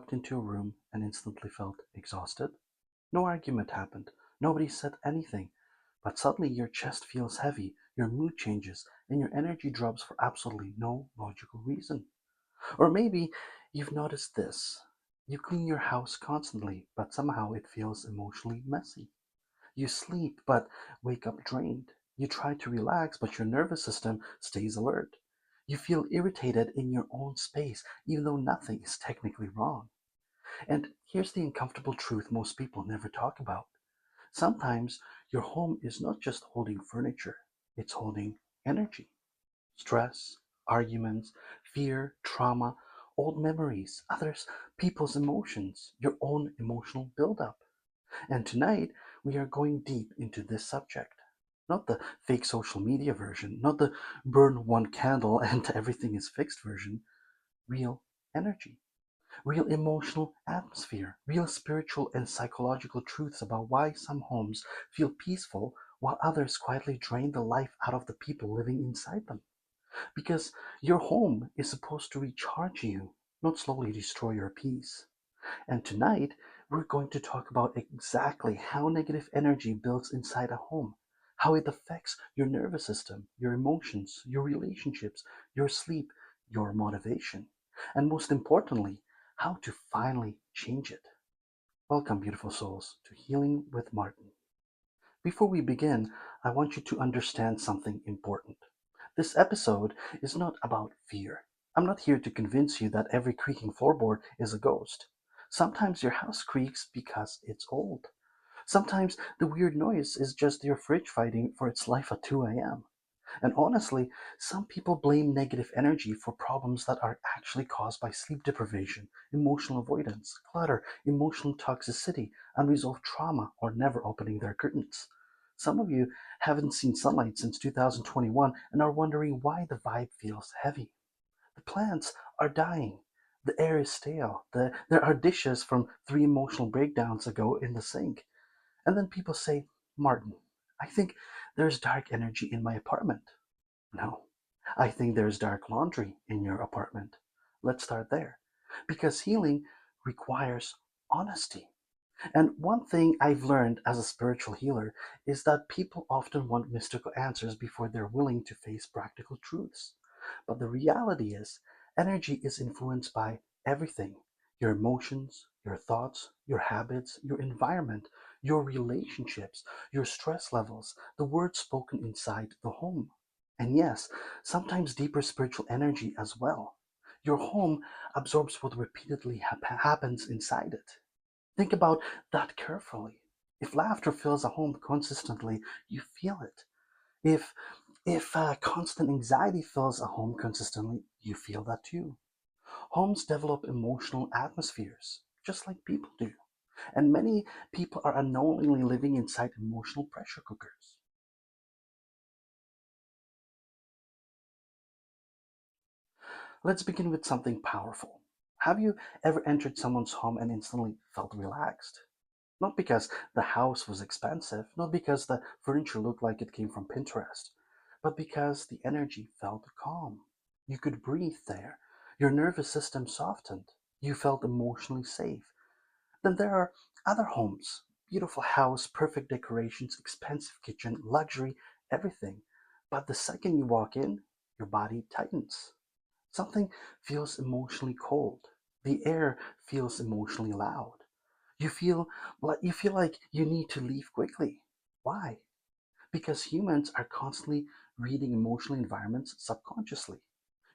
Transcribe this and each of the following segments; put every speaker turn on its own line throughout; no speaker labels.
walked into a room and instantly felt exhausted? No argument happened. Nobody said anything. But suddenly your chest feels heavy, your mood changes, and your energy drops for absolutely no logical reason. Or maybe you've noticed this. You clean your house constantly, but somehow it feels emotionally messy. You sleep, but wake up drained. You try to relax, but your nervous system stays alert. You feel irritated in your own space, even though nothing is technically wrong. And here's the uncomfortable truth most people never talk about. Sometimes your home is not just holding furniture, it's holding energy, stress, arguments, fear, trauma, old memories, others, people's emotions, your own emotional buildup. And tonight, we are going deep into this subject. Not the fake social media version, not the burn one candle and everything is fixed version. Real energy, real emotional atmosphere, real spiritual and psychological truths about why some homes feel peaceful while others quietly drain the life out of the people living inside them. Because your home is supposed to recharge you, not slowly destroy your peace. And tonight, we're going to talk about exactly how negative energy builds inside a home, how it affects your nervous system, your emotions, your relationships, your sleep, your motivation, and most importantly, how to finally change it. Welcome, beautiful souls, to Healing with Martin. Before we begin, I want you to understand something important. This episode is not about fear. I'm not here to convince you that every creaking floorboard is a ghost. Sometimes your house creaks because it's old. Sometimes the weird noise is just your fridge fighting for its life at 2 a.m. And honestly, some people blame negative energy for problems that are actually caused by sleep deprivation, emotional avoidance, clutter, emotional toxicity, unresolved trauma, or never opening their curtains. Some of you haven't seen sunlight since 2021 and are wondering why the vibe feels heavy. The plants are dying. The air is stale. There are dishes from 3 emotional breakdowns ago in the sink. And then people say, Martin, I think there's dark energy in my apartment. No, I think there's dark laundry in your apartment. Let's start there. Because healing requires honesty. And one thing I've learned as a spiritual healer is that people often want mystical answers before they're willing to face practical truths. But the reality is, energy is influenced by everything: your emotions, your thoughts, your habits, your environment, your relationships, your stress levels, the words spoken inside the home. And yes, sometimes deeper spiritual energy as well. Your home absorbs what repeatedly happens inside it. Think about that carefully. If laughter fills a home consistently, you feel it. If if constant anxiety fills a home consistently, you feel that too. Homes develop emotional atmospheres, just like people do. And many people are unknowingly living inside emotional pressure cookers. Let's begin with something powerful. Have you ever entered someone's home and instantly felt relaxed? Not because the house was expensive, not because the furniture looked like it came from Pinterest, but because the energy felt calm. You could breathe there. Your nervous system softened. You felt emotionally safe. Then there are other homes: beautiful house, perfect decorations, expensive kitchen, luxury, everything. But the second you walk in, your body tightens. Something feels emotionally cold. The air feels emotionally loud. You feel like you need to leave quickly. Why? Because humans are constantly reading emotional environments subconsciously.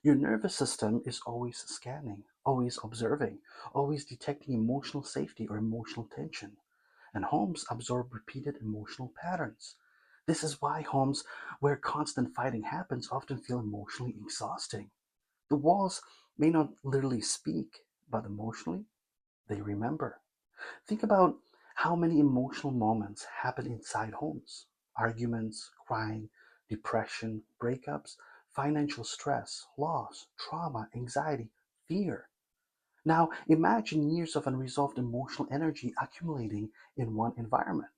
Your nervous system is always scanning, always observing, always detecting emotional safety or emotional tension. And homes absorb repeated emotional patterns. This is why homes where constant fighting happens often feel emotionally exhausting. The walls may not literally speak, but emotionally, they remember. Think about how many emotional moments happen inside homes: arguments, crying, depression, breakups, financial stress, loss, trauma, anxiety, fear. Now imagine years of unresolved emotional energy accumulating in one environment.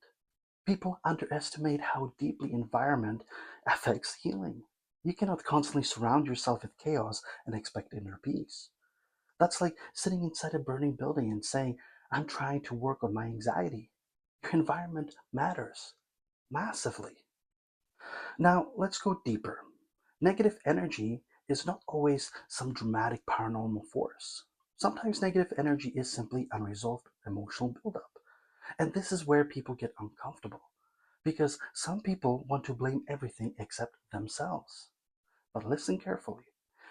People underestimate how deeply environment affects healing. You cannot constantly surround yourself with chaos and expect inner peace. That's like sitting inside a burning building and saying, I'm trying to work on my anxiety. Your environment matters massively. Now, let's go deeper. Negative energy is not always some dramatic paranormal force. Sometimes negative energy is simply unresolved emotional buildup. And this is where people get uncomfortable because some people want to blame everything except themselves. But listen carefully.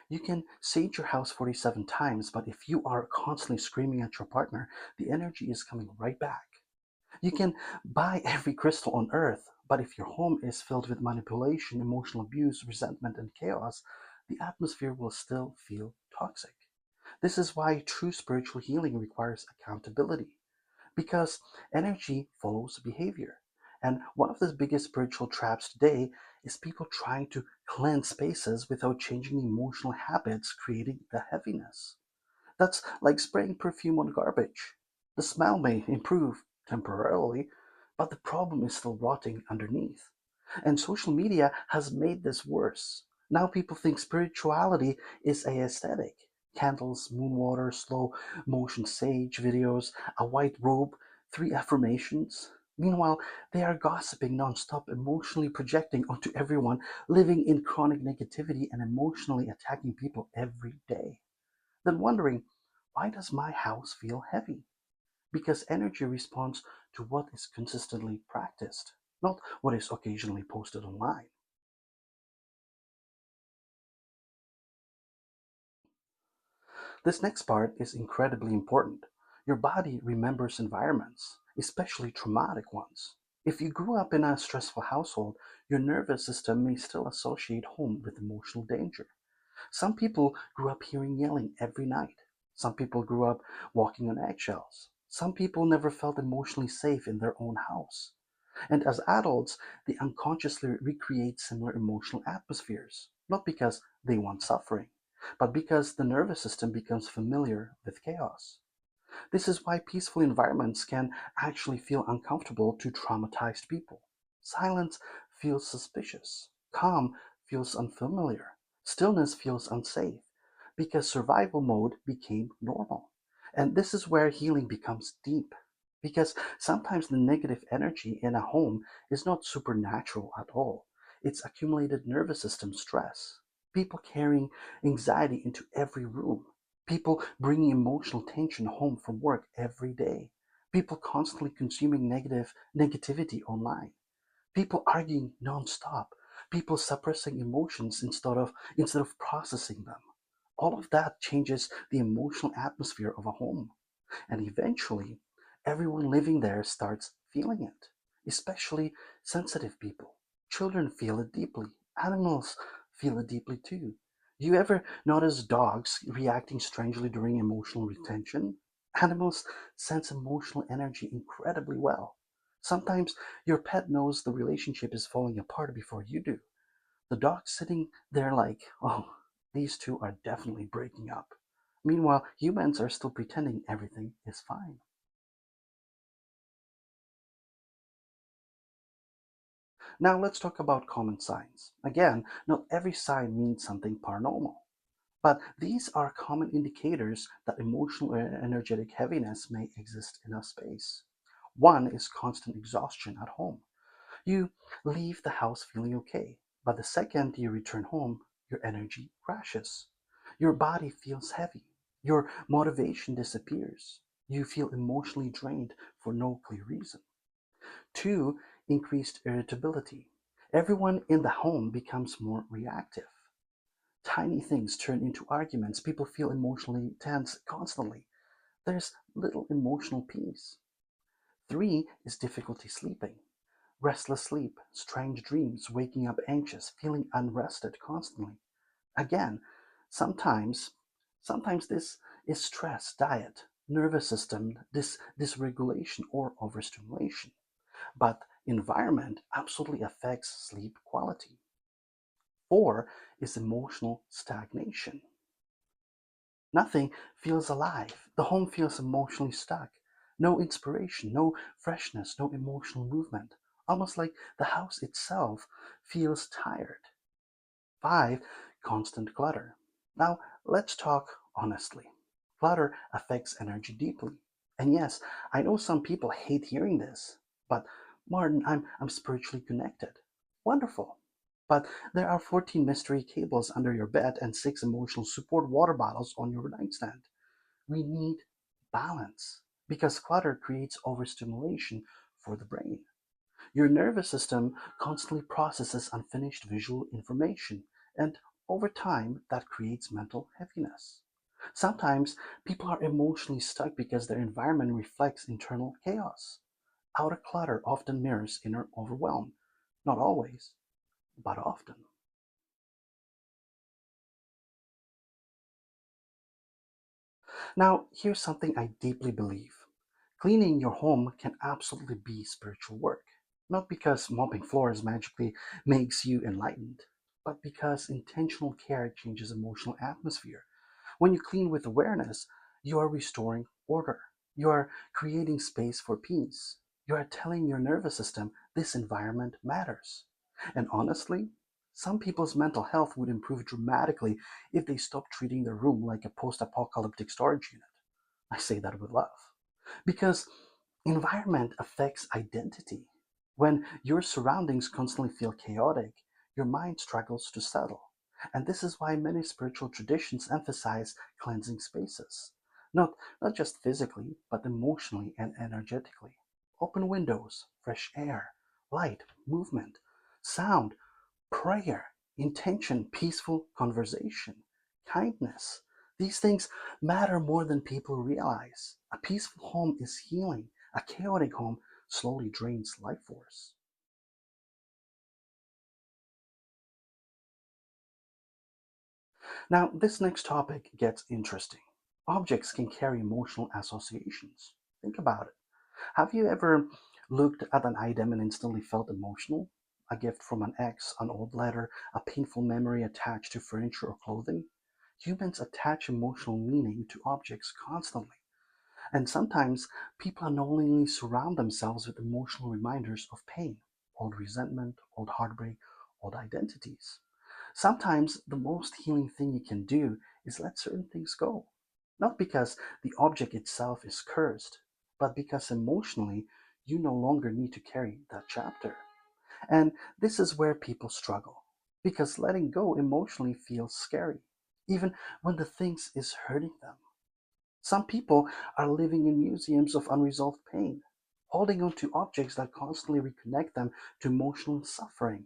You can sage your house 47 times, but if you are constantly screaming at your partner, the energy is coming right back. You can buy every crystal on earth, but if your home is filled with manipulation, emotional abuse, resentment, and chaos, the atmosphere will still feel toxic. This is why true spiritual healing requires accountability, because energy follows behavior. And one of the biggest spiritual traps today is people trying to cleanse spaces without changing emotional habits, creating the heaviness. That's like spraying perfume on garbage. The smell may improve temporarily, but the problem is still rotting underneath. And social media has made this worse. Now people think spirituality is a aesthetic. Candles, moon water, slow motion sage videos, a white robe, three affirmations. Meanwhile, they are gossiping nonstop, emotionally projecting onto everyone, living in chronic negativity and emotionally attacking people every day. Then wondering, why does my house feel heavy? Because energy responds to what is consistently practiced, not what is occasionally posted online. This next part is incredibly important. Your body remembers environments, especially traumatic ones. If you grew up in a stressful household, your nervous system may still associate home with emotional danger. Some people grew up hearing yelling every night. Some people grew up walking on eggshells. Some people never felt emotionally safe in their own house. And as adults, they unconsciously recreate similar emotional atmospheres, not because they want suffering, but because the nervous system becomes familiar with chaos. This is why peaceful environments can actually feel uncomfortable to traumatized people. Silence feels suspicious. Calm feels unfamiliar. Stillness feels unsafe because survival mode became normal. And this is where healing becomes deep. Because sometimes the negative energy in a home is not supernatural at all. It's accumulated nervous system stress. People carrying anxiety into every room. People bringing emotional tension home from work every day. People constantly consuming negativity online. People arguing nonstop. People suppressing emotions instead of processing them. All of that changes the emotional atmosphere of a home. And eventually, everyone living there starts feeling it, especially sensitive people. Children feel it deeply. Animals feel it deeply too. Do you ever notice dogs reacting strangely during emotional retention? Animals sense emotional energy incredibly well. Sometimes your pet knows the relationship is falling apart before you do. The dog's sitting there like, oh, these two are definitely breaking up. Meanwhile, humans are still pretending everything is fine. Now let's talk about common signs. Again, not every sign means something paranormal, but these are common indicators that emotional or energetic heaviness may exist in a space. One is constant exhaustion at home. You leave the house feeling okay, but the second you return home, your energy crashes. Your body feels heavy. Your motivation disappears. You feel emotionally drained for no clear reason. Two, increased irritability. Everyone in the home becomes more reactive. Tiny things turn into arguments. People feel emotionally tense constantly. There's little emotional peace. Three is difficulty sleeping. Restless sleep, strange dreams, waking up anxious, feeling unrested constantly. Again, sometimes, sometimes this is stress, diet, nervous system dysregulation, or overstimulation. But environment absolutely affects sleep quality. Four is emotional stagnation. Nothing feels alive. The home feels emotionally stuck. No inspiration, no freshness, no emotional movement. Almost like the house itself feels tired. Five, constant clutter. Now, let's talk honestly. Clutter affects energy deeply. And yes, I know some people hate hearing this, but Martin, I'm spiritually connected. Wonderful. But there are 14 mystery cables under your bed and 6 emotional support water bottles on your nightstand. We need balance because clutter creates overstimulation for the brain. Your nervous system constantly processes unfinished visual information, and over time, that creates mental heaviness. Sometimes people are emotionally stuck because their environment reflects internal chaos. Outer clutter often mirrors inner overwhelm. Not always, but often. Now, here's something I deeply believe. Cleaning your home can absolutely be spiritual work. Not because mopping floors magically makes you enlightened, but because intentional care changes emotional atmosphere. When you clean with awareness, you are restoring order. You are creating space for peace. You are telling your nervous system this environment matters. And honestly, some people's mental health would improve dramatically if they stopped treating their room like a post apocalyptic storage unit. I say that with love. Because environment affects identity. When your surroundings constantly feel chaotic, your mind struggles to settle. And this is why many spiritual traditions emphasize cleansing spaces. Not just physically, but emotionally and energetically. Open windows, fresh air, light, movement, sound, prayer, intention, peaceful conversation, kindness. These things matter more than people realize. A peaceful home is healing. A chaotic home slowly drains life force. Now, this next topic gets interesting. Objects can carry emotional associations. Think about it. Have you ever looked at an item and instantly felt emotional? A gift from an ex, an old letter, a painful memory attached to furniture or clothing? Humans attach emotional meaning to objects constantly, and sometimes people unknowingly surround themselves with emotional reminders of pain, old resentment, old heartbreak, old identities. Sometimes the most healing thing you can do is let certain things go. Not because the object itself is cursed, but because emotionally you no longer need to carry that chapter. And this is where people struggle. Because letting go emotionally feels scary, even when the things is hurting them. Some people are living in museums of unresolved pain, holding on to objects that constantly reconnect them to emotional suffering.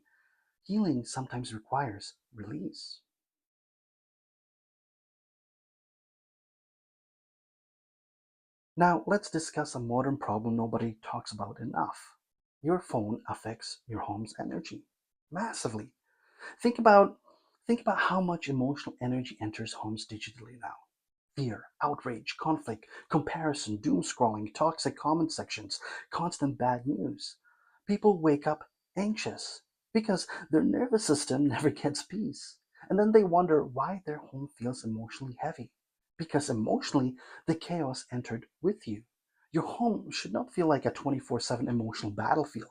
Healing sometimes requires release. Now, let's discuss a modern problem nobody talks about enough. Your phone affects your home's energy massively. Think about think about how much emotional energy enters homes digitally now. Fear, outrage, conflict, comparison, doom scrolling, toxic comment sections, constant bad news. People wake up anxious because their nervous system never gets peace. And then they wonder why their home feels emotionally heavy. Because emotionally, the chaos entered with you. Your home should not feel like a 24/7 emotional battlefield.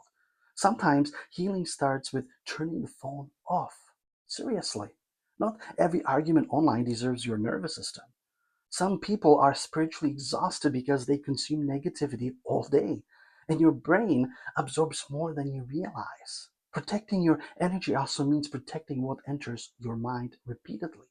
Sometimes healing starts with turning the phone off. Seriously. Not every argument online deserves your nervous system. Some people are spiritually exhausted because they consume negativity all day, and your brain absorbs more than you realize. Protecting your energy also means protecting what enters your mind repeatedly.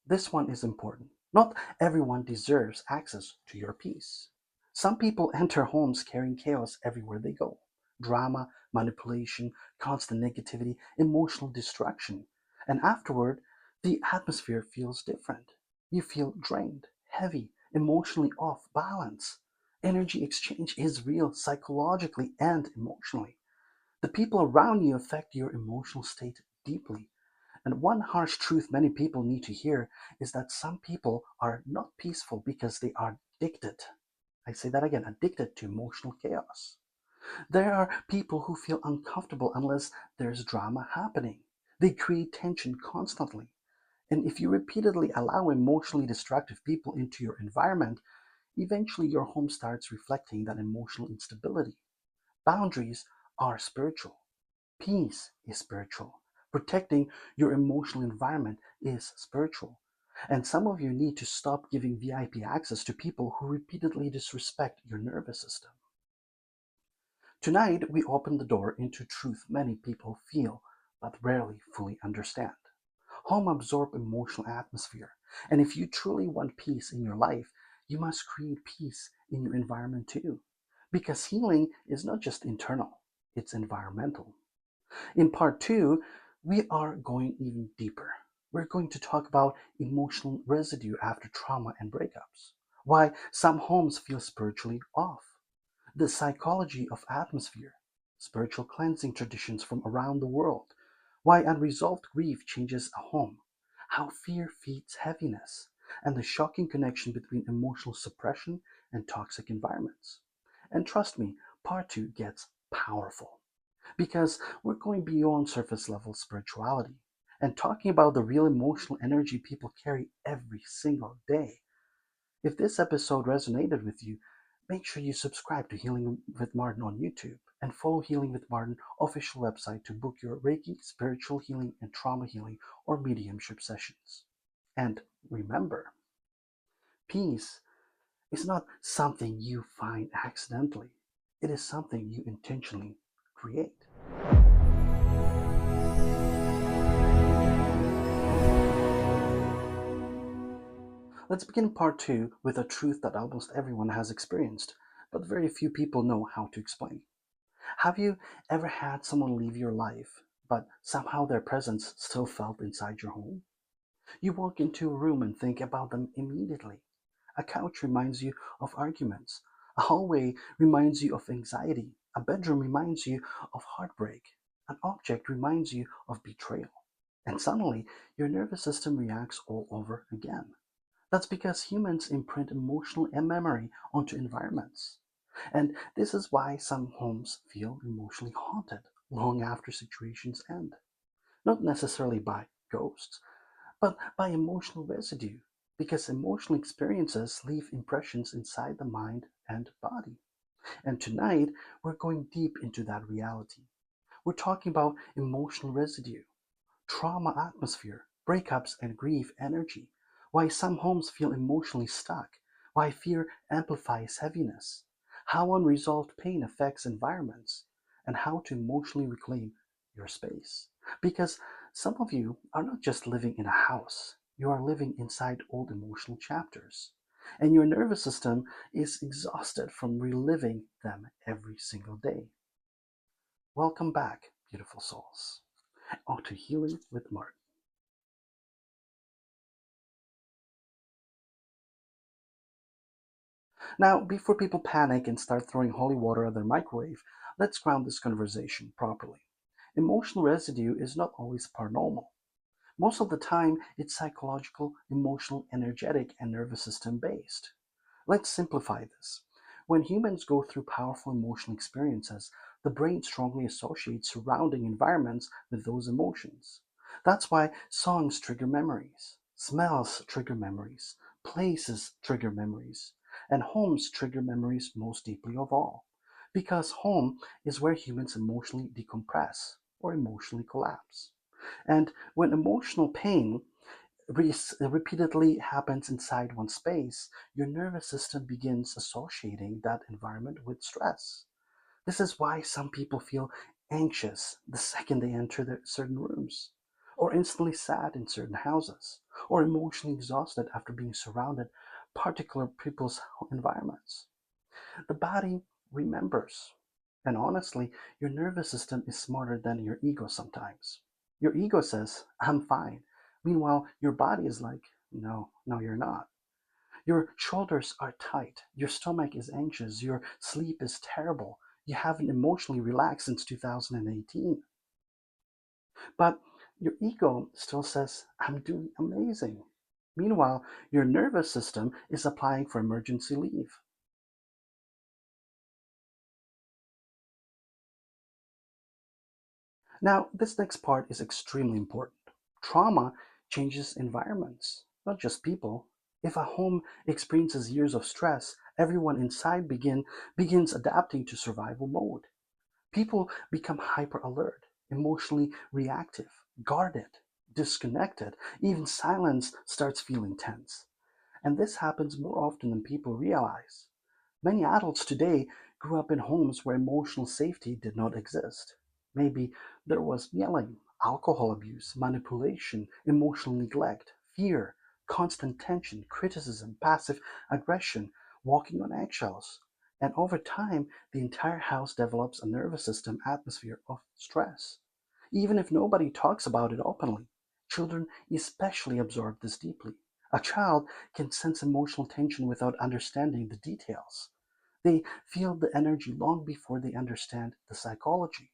This one is important. Not everyone deserves access to your peace. Some people enter homes carrying chaos everywhere they go: drama, manipulation, constant negativity, emotional destruction. And afterward, the atmosphere feels different. You feel drained, heavy, emotionally off balance. Energy exchange is real psychologically and emotionally. The people around you affect your emotional state deeply. And one harsh truth many people need to hear is that some people are not peaceful because they are addicted. I say that again, addicted to emotional chaos. There are people who feel uncomfortable unless there's drama happening. They create tension constantly. And if you repeatedly allow emotionally destructive people into your environment, eventually your home starts reflecting that emotional instability. Boundaries are spiritual. Peace is spiritual. Protecting your emotional environment is spiritual. And some of you need to stop giving VIP access to people who repeatedly disrespect your nervous system. Tonight, we open the door into truth many people feel but rarely fully understand. Home absorbs emotional atmosphere, and if you truly want peace in your life, you must create peace in your environment too. Because healing is not just internal, it's environmental. In part two, we are going even deeper. We're going to talk about emotional residue after trauma and breakups, why some homes feel spiritually off, the psychology of atmosphere, spiritual cleansing traditions from around the world, why unresolved grief changes a home, how fear feeds heaviness, and the shocking connection between emotional suppression and toxic environments. And trust me, part two gets powerful because we're going beyond surface level spirituality and talking about the real emotional energy people carry every single day. If this episode resonated with you, make sure you subscribe to Healing with Martin on YouTube and follow Healing with Martin official website to book your Reiki, spiritual healing, and trauma healing or mediumship sessions. And remember, peace is not something you find accidentally. It is something you intentionally create. Let's begin part two with a truth that almost everyone has experienced, but very few people know how to explain. Have you ever had someone leave your life, but somehow their presence still felt inside your home? You walk into a room and think about them immediately. A couch reminds you of arguments. A hallway reminds you of anxiety. A bedroom reminds you of heartbreak. An object reminds you of betrayal. And suddenly, your nervous system reacts all over again. That's because humans imprint emotional and memory onto environments. And this is why some homes feel emotionally haunted long after situations end. Not necessarily by ghosts, but by emotional residue, because emotional experiences leave impressions inside the mind and body. And tonight, we're going deep into that reality. We're talking about emotional residue, trauma atmosphere, breakups and grief energy, why some homes feel emotionally stuck, why fear amplifies heaviness, how unresolved pain affects environments, and how to emotionally reclaim your space. Because some of you are not just living in a house, you are living inside old emotional chapters. And your nervous system is exhausted from reliving them every single day. Welcome back, beautiful souls, onto Healing with Mark. Now, before people panic and start throwing holy water at their microwave, let's ground this conversation properly. Emotional residue is not always paranormal. Most of the time, it's psychological, emotional, energetic, and nervous system based. Let's simplify this. When humans go through powerful emotional experiences, the brain strongly associates surrounding environments with those emotions. That's why songs trigger memories, smells trigger memories, places trigger memories, and homes trigger memories most deeply of all. Because home is where humans emotionally decompress or emotionally collapse. And when emotional pain repeatedly happens inside one space, your nervous system begins associating that environment with stress. This is why some people feel anxious the second they enter certain rooms, or instantly sad in certain houses, or emotionally exhausted after being surrounded particular people's environments. The body remembers. And honestly, your nervous system is smarter than your ego sometimes. Your ego says, I'm fine. Meanwhile, your body is like, no, no, you're not. Your shoulders are tight. Your stomach is anxious. Your sleep is terrible. You haven't emotionally relaxed since 2018. But your ego still says, I'm doing amazing. Meanwhile, your nervous system is applying for emergency leave. Now, this next part is extremely important. Trauma changes environments, not just people. If a home experiences years of stress, everyone inside begins adapting to survival mode. People become hyper alert, emotionally reactive, guarded, disconnected. Even silence starts feeling tense. And this happens more often than people realize. Many adults today grew up in homes where emotional safety did not exist. Maybe there was yelling, alcohol abuse, manipulation, emotional neglect, fear, constant tension, criticism, passive aggression, walking on eggshells. And over time, the entire house develops a nervous system atmosphere of stress. Even if nobody talks about it openly, children especially absorb this deeply. A child can sense emotional tension without understanding the details. They feel the energy long before they understand the psychology.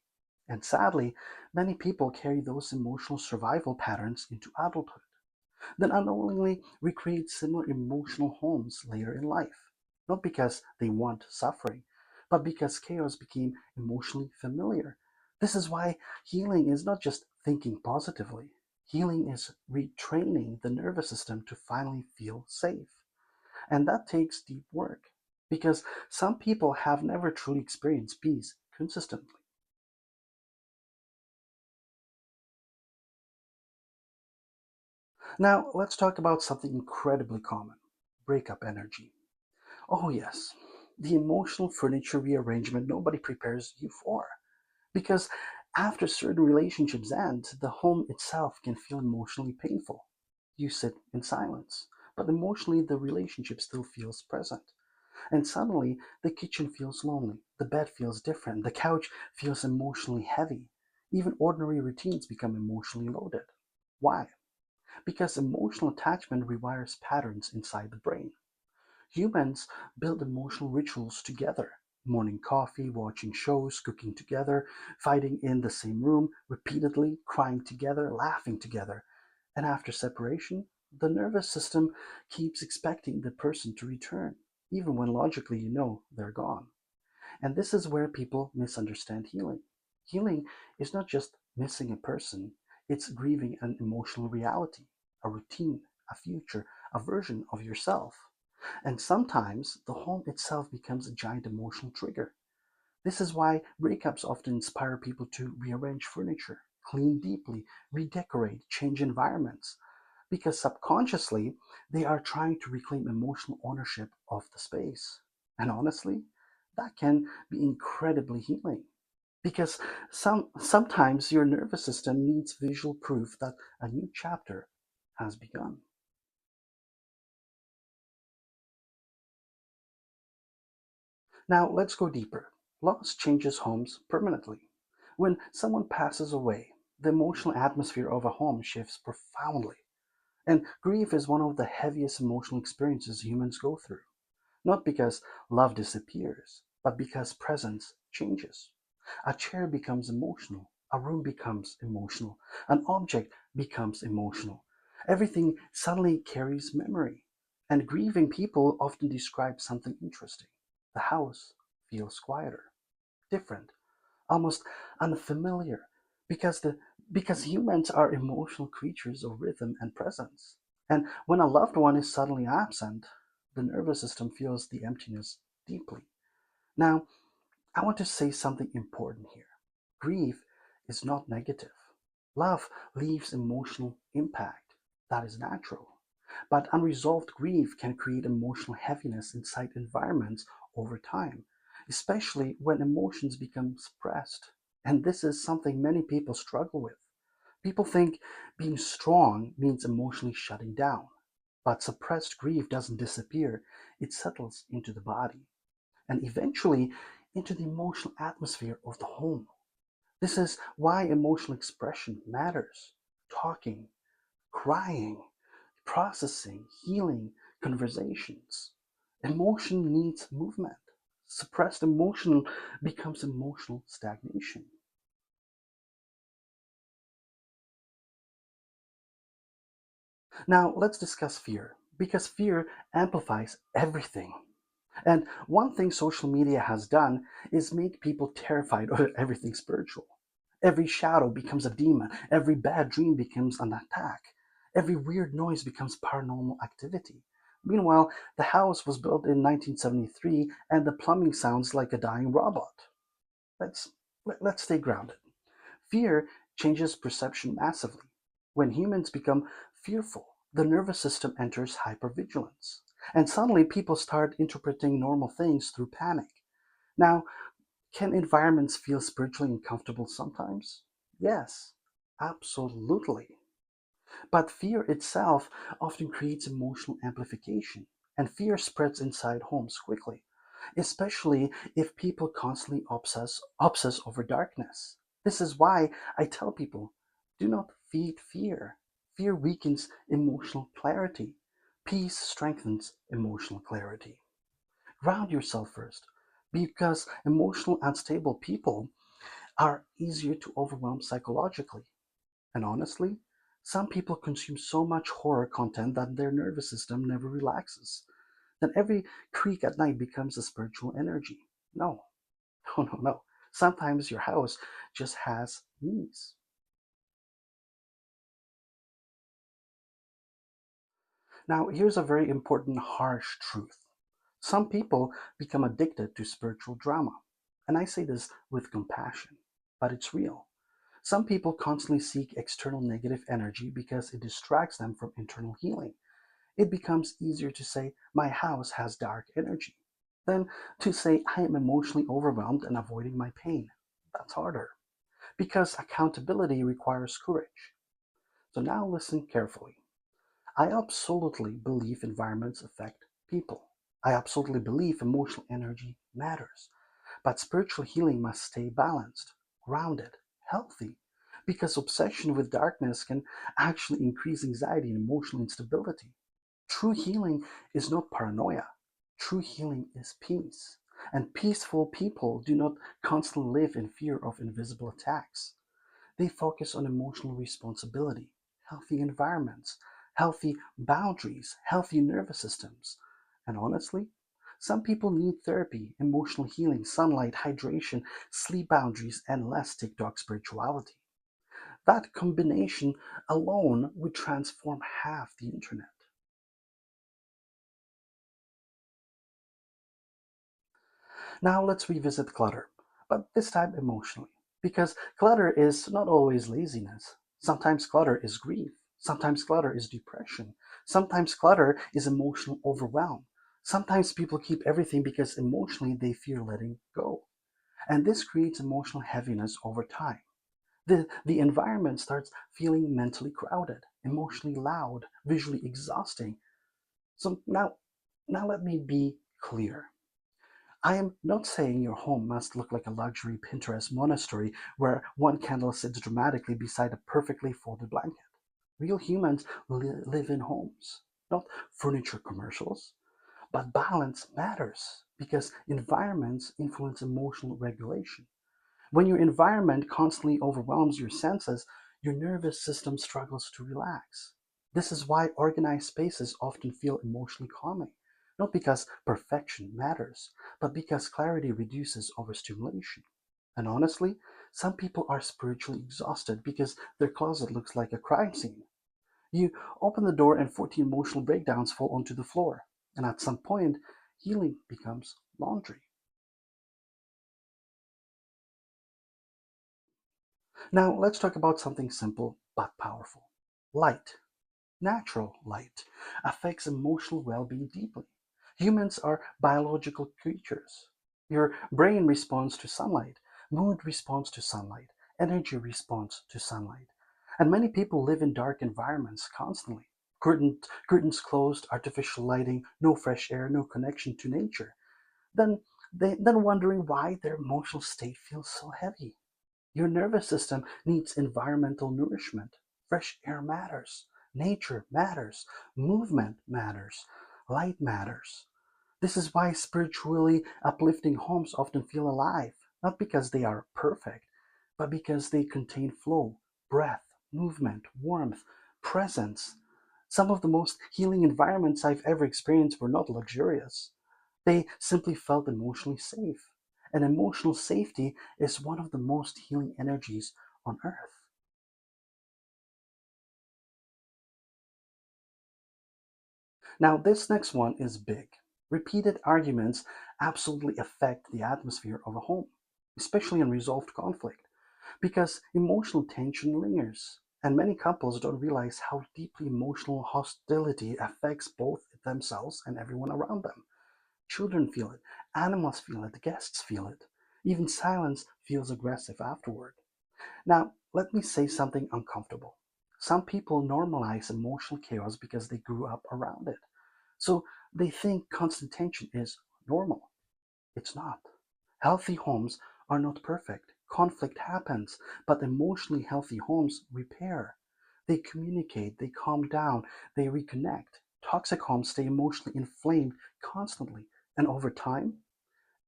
And sadly, many people carry those emotional survival patterns into adulthood, then unknowingly recreate similar emotional homes later in life. Not because they want suffering, but because chaos became emotionally familiar. This is why healing is not just thinking positively. Healing is retraining the nervous system to finally feel safe. And that takes deep work because some people have never truly experienced peace consistently. Now, let's talk about something incredibly common: breakup energy. Oh, yes, the emotional furniture rearrangement nobody prepares you for. Because after certain relationships end, the home itself can feel emotionally painful. You sit in silence, but emotionally the relationship still feels present. And suddenly, the kitchen feels lonely, the bed feels different, the couch feels emotionally heavy. Even ordinary routines become emotionally loaded. Why? Because emotional attachment rewires patterns inside the brain. Humans build emotional rituals together: morning coffee, watching shows, cooking together, fighting in the same room repeatedly, crying together, laughing together. And after separation, the nervous system keeps expecting the person to return, even when logically you know they're gone. And this is where people misunderstand healing. Healing is not just missing a person, it's grieving an emotional reality, a routine, a future, a version of yourself. And sometimes the home itself becomes a giant emotional trigger. This is why breakups often inspire people to rearrange furniture, clean deeply, redecorate, change environments, because subconsciously they are trying to reclaim emotional ownership of the space. And honestly, that can be incredibly healing because sometimes your nervous system needs visual proof that a new chapter has begun. Now let's go deeper. Loss changes homes permanently. When someone passes away, the emotional atmosphere of a home shifts profoundly. And grief is one of the heaviest emotional experiences humans go through. Not because love disappears, but because presence changes. A chair becomes emotional, a room becomes emotional, an object becomes emotional. Everything suddenly carries memory. And grieving people often describe something interesting. The house feels quieter, different, almost unfamiliar, because the because humans are emotional creatures of rhythm and presence. And when a loved one is suddenly absent, the nervous system feels the emptiness deeply. Now, I want to say something important here. Grief is not negative. Love leaves emotional impact. That is natural. But unresolved grief can create emotional heaviness inside environments over time, especially when emotions become suppressed. And this is something many people struggle with. People think being strong means emotionally shutting down. But suppressed grief doesn't disappear, it settles into the body and eventually into the emotional atmosphere of the home. This is why emotional expression matters. Talking, crying, processing, healing, conversations. Emotion needs movement. Suppressed emotion becomes emotional stagnation. Now, let's discuss fear, because fear amplifies everything. And one thing social media has done is make people terrified of everything spiritual. Every shadow becomes a demon, every bad dream becomes an attack, every weird noise becomes paranormal activity. Meanwhile, the house was built in 1973 and the plumbing sounds like a dying robot. Let's let's stay grounded. Fear changes perception massively. When humans become fearful, the nervous system enters hypervigilance. And suddenly people start interpreting normal things through panic. Now, can environments feel spiritually uncomfortable sometimes? Yes, absolutely. But fear itself often creates emotional amplification, and fear spreads inside homes quickly, especially if people constantly obsess over darkness. This is why I tell people, do not feed fear. Fear weakens emotional clarity. Peace strengthens emotional clarity. Ground yourself first, because emotional unstable people are easier to overwhelm psychologically. And honestly, some people consume so much horror content that their nervous system never relaxes. Then every creak at night becomes a spiritual energy. No, no, no, no. Sometimes your house just has knees. Now, here's a very important, harsh truth. Some people become addicted to spiritual drama. And I say this with compassion, but it's real. Some people constantly seek external negative energy because it distracts them from internal healing. It becomes easier to say, my house has dark energy, than to say, I am emotionally overwhelmed and avoiding my pain. That's harder, because accountability requires courage. So now listen carefully. I absolutely believe environments affect people. I absolutely believe emotional energy matters. But spiritual healing must stay balanced, grounded, healthy, because obsession with darkness can actually increase anxiety and emotional instability. True healing is not paranoia. True healing is peace. And peaceful people do not constantly live in fear of invisible attacks. They focus on emotional responsibility, healthy environments, healthy boundaries, healthy nervous systems. And honestly, some people need therapy, emotional healing, sunlight, hydration, sleep boundaries, and less TikTok spirituality. That combination alone would transform half the internet. Now let's revisit clutter, but this time emotionally. Because clutter is not always laziness. Sometimes clutter is grief. Sometimes clutter is depression. Sometimes clutter is emotional overwhelm. Sometimes people keep everything because emotionally they fear letting go. And this creates emotional heaviness over time. The environment starts feeling mentally crowded, emotionally loud, visually exhausting. So now let me be clear. I am not saying your home must look like a luxury Pinterest monastery where one candle sits dramatically beside a perfectly folded blanket. Real humans live in homes, not furniture commercials. But balance matters because environments influence emotional regulation. When your environment constantly overwhelms your senses, your nervous system struggles to relax. This is why organized spaces often feel emotionally calming, not because perfection matters, but because clarity reduces overstimulation. And honestly, some people are spiritually exhausted because their closet looks like a crime scene. You open the door and 14 emotional breakdowns fall onto the floor. And at some point, healing becomes laundry. Now, let's talk about something simple but powerful. Light, natural light, affects emotional well being deeply. Humans are biological creatures. Your brain responds to sunlight, mood responds to sunlight, energy responds to sunlight. And many people live in dark environments constantly. Curtains closed, artificial lighting, no fresh air, no connection to nature. Then, then wondering why their emotional state feels so heavy. Your nervous system needs environmental nourishment. Fresh air matters. Nature matters. Movement matters. Light matters. This is why spiritually uplifting homes often feel alive, not because they are perfect, but because they contain flow, breath, movement, warmth, presence. Some of the most healing environments I've ever experienced were not luxurious. They simply felt emotionally safe. And emotional safety is one of the most healing energies on earth. Now, this next one is big. Repeated arguments absolutely affect the atmosphere of a home, especially unresolved conflict. because emotional tension lingers. And many couples don't realize how deeply emotional hostility affects both themselves and everyone around them. Children feel it, animals feel it, guests feel it. Even silence feels aggressive afterward. Now, let me say something uncomfortable. Some people normalize emotional chaos because they grew up around it. So they think constant tension is normal. It's not. Healthy homes are not perfect. Conflict happens, but emotionally healthy homes repair. They communicate, they calm down, they reconnect. Toxic homes stay emotionally inflamed constantly, and over time,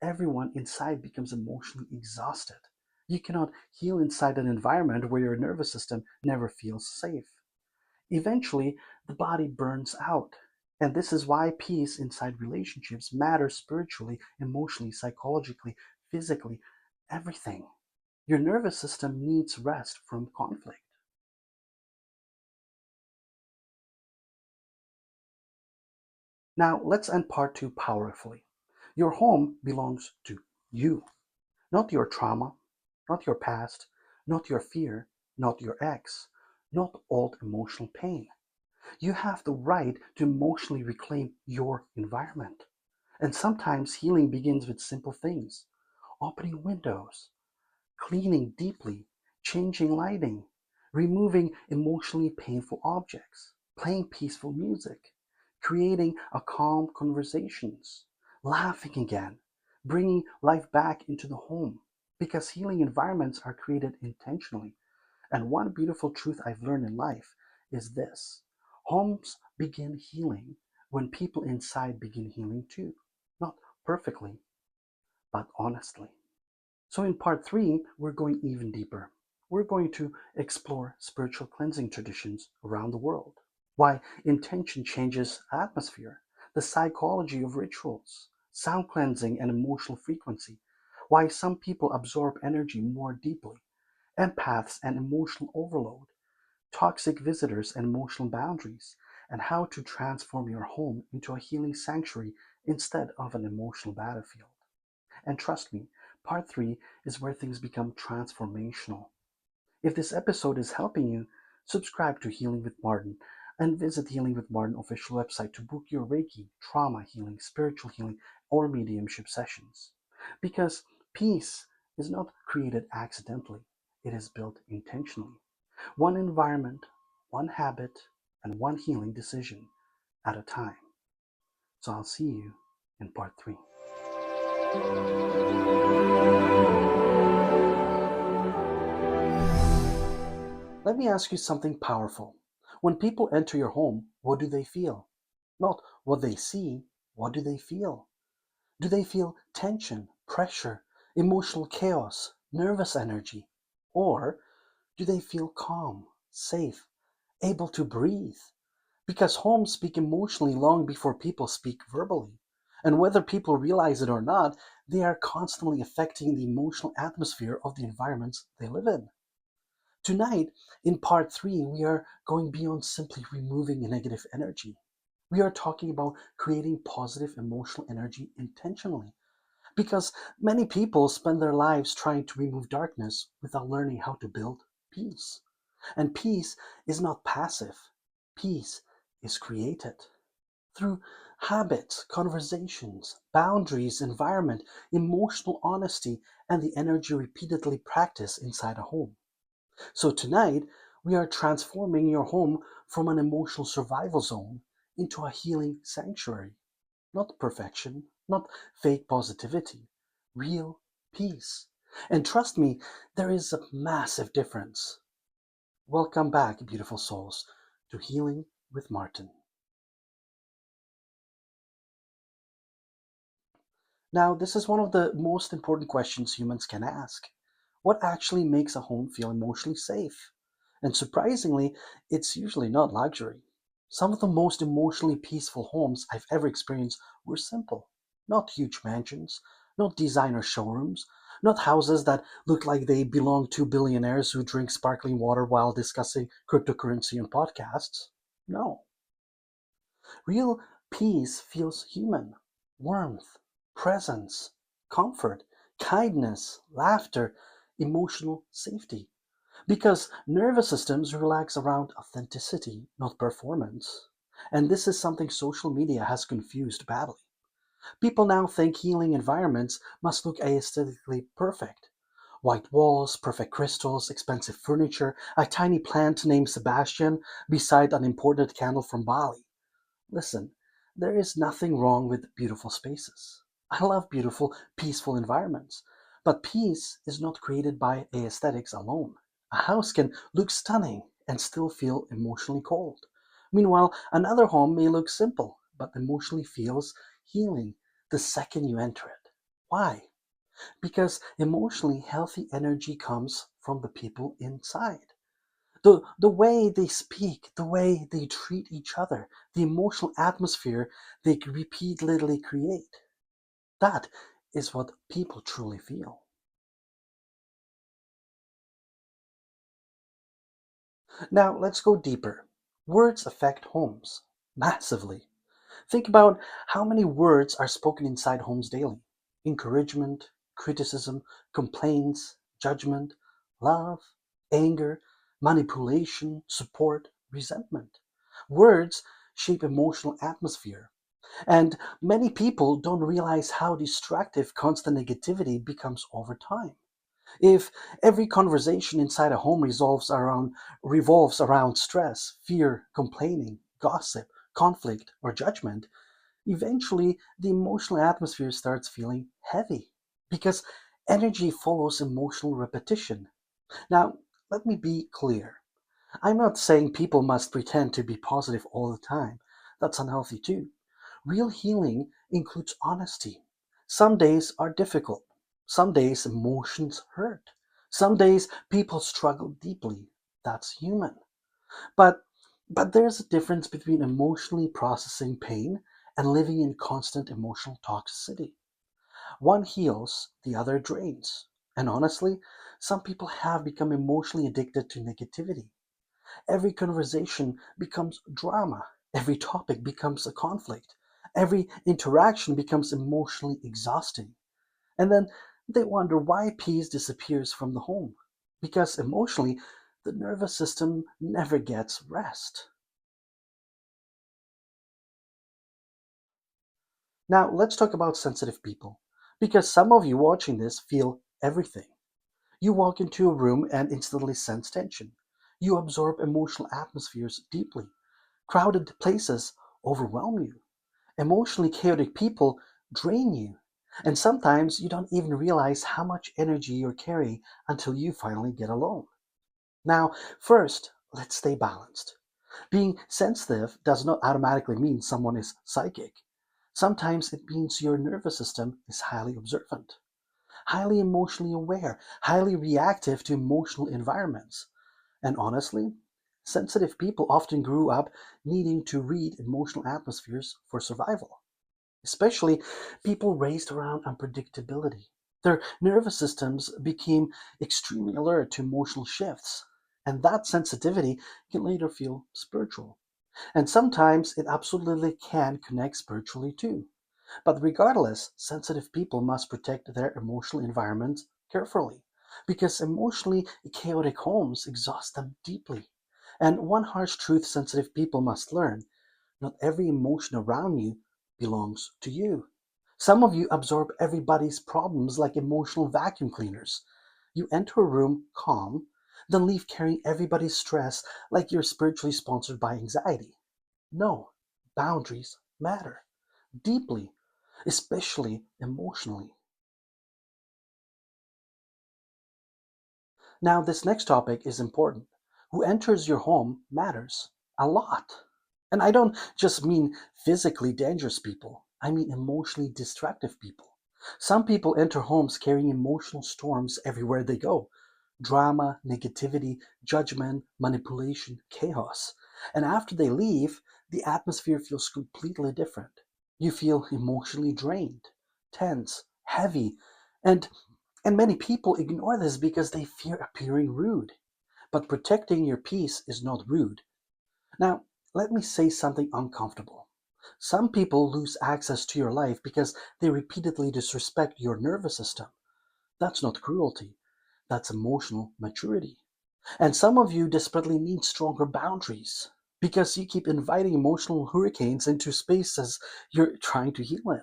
everyone inside becomes emotionally exhausted. You cannot heal inside an environment where your nervous system never feels safe. Eventually, the body burns out. And this is why peace inside relationships matters spiritually, emotionally, psychologically, physically, everything. Your nervous system needs rest from conflict. Now, let's end part two powerfully. Your home belongs to you, not your trauma, not your past, not your fear, not your ex, not old emotional pain. You have the right to emotionally reclaim your environment. And sometimes healing begins with simple things: opening windows, cleaning deeply, changing lighting, removing emotionally painful objects, playing peaceful music, creating a calm conversations, laughing again, bringing life back into the home. Because healing environments are created intentionally. And one beautiful truth I've learned in life is this: homes begin healing when people inside begin healing too. Not perfectly, but honestly. So, in part three, we're going even deeper. We're going to explore spiritual cleansing traditions around the world, why intention changes atmosphere, the psychology of rituals, sound cleansing, and emotional frequency, why some people absorb energy more deeply, empaths and emotional overload, toxic visitors and emotional boundaries, and how to transform your home into a healing sanctuary instead of an emotional battlefield. And trust me, part three is where things become transformational. If this episode is helping you, subscribe to Healing with Martin and visit Healing with Martin official website to book your Reiki, trauma healing, spiritual healing, or mediumship sessions. Because peace is not created accidentally, it is built intentionally. One environment, one habit, and one healing decision at a time. So I'll see you in part three. Let me ask you something powerful. When people enter your home, what do they feel? Not what they see, what do they feel? Do they feel tension, pressure, emotional chaos, nervous energy? Or do they feel calm, safe, able to breathe? Because homes speak emotionally long before people speak verbally. And whether people realize it or not, they are constantly affecting the emotional atmosphere of the environments they live in. Tonight, in part three, we are going beyond simply removing negative energy. We are talking about creating positive emotional energy intentionally. Because many people spend their lives trying to remove darkness without learning how to build peace. And peace is not passive, peace is created through habits, conversations, boundaries, environment, emotional honesty, and the energy repeatedly practiced inside a home. So tonight, we are transforming your home from an emotional survival zone into a healing sanctuary. Not perfection, not fake positivity, real peace. And trust me, there is a massive difference. Welcome back, beautiful souls, to Healing with Martin. Now, this is one of the most important questions humans can ask. What actually makes a home feel emotionally safe? And surprisingly, it's usually not luxury. Some of the most emotionally peaceful homes I've ever experienced were simple. Not huge mansions, not designer showrooms, not houses that look like they belong to billionaires who drink sparkling water while discussing cryptocurrency on podcasts. No. Real peace feels human. Warmth, presence, comfort, kindness, laughter, emotional safety. Because nervous systems relax around authenticity, not performance. And this is something social media has confused badly. People now think healing environments must look aesthetically perfect. White walls, perfect crystals, expensive furniture, a tiny plant named Sebastian beside an imported candle from Bali. Listen, there is nothing wrong with beautiful spaces. I love beautiful, peaceful environments. But peace is not created by aesthetics alone. A house can look stunning and still feel emotionally cold. Meanwhile, another home may look simple, but emotionally feels healing the second you enter it. Why? Because emotionally healthy energy comes from the people inside. The way they speak, the way they treat each other, the emotional atmosphere they repeatedly create. That is what people truly feel. Now, let's go deeper. Words affect homes massively. Think about how many words are spoken inside homes daily: encouragement, criticism, complaints, judgment, love, anger, manipulation, support, resentment. Words shape emotional atmosphere. And many people don't realize how destructive constant negativity becomes over time. If every conversation inside a home revolves around stress, fear, complaining, gossip, conflict, or judgment, eventually the emotional atmosphere starts feeling heavy because energy follows emotional repetition. Now, let me be clear. I'm not saying people must pretend to be positive all the time. That's unhealthy too. Real healing includes honesty. Some days are difficult. Some days emotions hurt. Some days people struggle deeply. That's human. But but there's a difference between emotionally processing pain and living in constant emotional toxicity. One heals, the other drains. And honestly, some people have become emotionally addicted to negativity. Every conversation becomes drama. Every topic becomes a conflict. Every interaction becomes emotionally exhausting. And then they wonder why peace disappears from the home. Because emotionally, the nervous system never gets rest. Now, let's talk about sensitive people. Because some of you watching this feel everything. You walk into a room and instantly sense tension. You absorb emotional atmospheres deeply. Crowded places overwhelm you. Emotionally chaotic people drain you. And sometimes you don't even realize how much energy you're carrying until you finally get alone. Now, first, let's stay balanced. Being sensitive does not automatically mean someone is psychic. Sometimes it means your nervous system is highly observant, highly emotionally aware, highly reactive to emotional environments. And honestly, sensitive people often grew up needing to read emotional atmospheres for survival, especially people raised around unpredictability. Their nervous systems became extremely alert to emotional shifts, and that sensitivity can later feel spiritual. And sometimes it absolutely can connect spiritually too. But regardless, sensitive people must protect their emotional environment carefully because emotionally chaotic homes exhaust them deeply. And one harsh truth sensitive people must learn: not every emotion around you belongs to you. Some of you absorb everybody's problems like emotional vacuum cleaners. You enter a room calm, then leave carrying everybody's stress like you're spiritually sponsored by anxiety. No, boundaries matter deeply, especially emotionally. Now, this next topic is important. Who enters your home matters a lot. And I don't just mean physically dangerous people, I mean emotionally destructive people. Some people enter homes carrying emotional storms everywhere they go: drama, negativity, judgment, manipulation, chaos. And after they leave, the atmosphere feels completely different. You feel emotionally drained, tense, heavy, and and many people ignore this because they fear appearing rude. But protecting your peace is not rude. Now, let me say something uncomfortable. Some people lose access to your life because they repeatedly disrespect your nervous system. That's not cruelty. That's emotional maturity. And some of you desperately need stronger boundaries because you keep inviting emotional hurricanes into spaces you're trying to heal in,